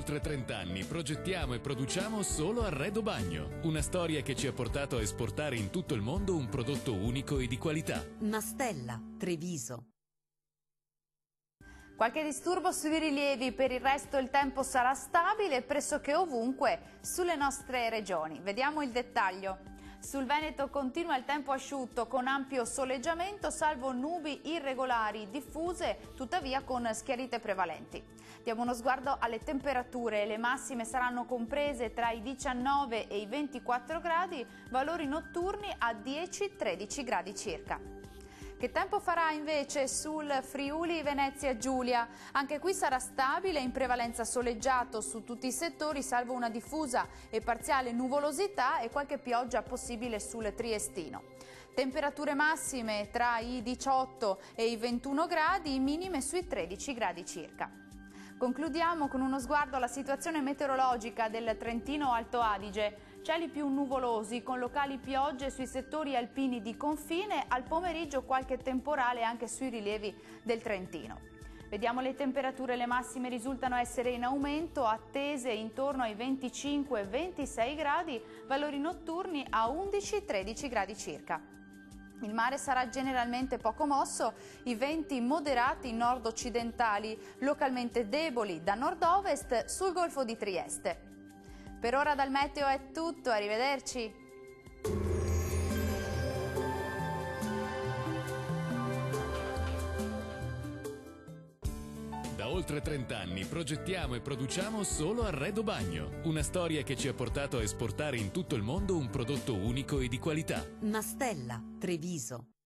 oltre 30 anni progettiamo e produciamo solo Arredo Bagno. Una storia che ci ha portato a esportare in tutto il mondo un prodotto unico e di qualità. Mastella, Treviso. Qualche disturbo sui rilievi, per il resto il tempo sarà stabile pressoché ovunque sulle nostre regioni. Vediamo il dettaglio. Sul Veneto continua il tempo asciutto con ampio soleggiamento, salvo nubi irregolari diffuse, tuttavia con schiarite prevalenti. Diamo uno sguardo alle temperature. Le massime saranno comprese tra i 19 e i 24 gradi, valori notturni a 10-13 gradi circa. Che tempo farà invece sul Friuli Venezia Giulia? Anche qui sarà stabile, in prevalenza soleggiato su tutti i settori, salvo una diffusa e parziale nuvolosità e qualche pioggia possibile sul Triestino. Temperature massime tra i 18 e i 21 gradi, minime sui 13 gradi circa. Concludiamo con uno sguardo alla situazione meteorologica del Trentino Alto Adige. Cieli più nuvolosi con locali piogge sui settori alpini di confine, al pomeriggio qualche temporale anche sui rilievi del Trentino. Vediamo le temperature, le massime risultano essere in aumento, attese intorno ai 25-26 gradi, valori notturni a 11-13 gradi circa. Il mare sarà generalmente poco mosso, i venti moderati nord-occidentali, localmente deboli da nord-ovest sul Golfo di Trieste. Per ora dal meteo è tutto, arrivederci! Da oltre 30 anni progettiamo e produciamo solo Arredo Bagno. Una storia che ci ha portato a esportare in tutto il mondo un prodotto unico e di qualità. Mastella, Treviso.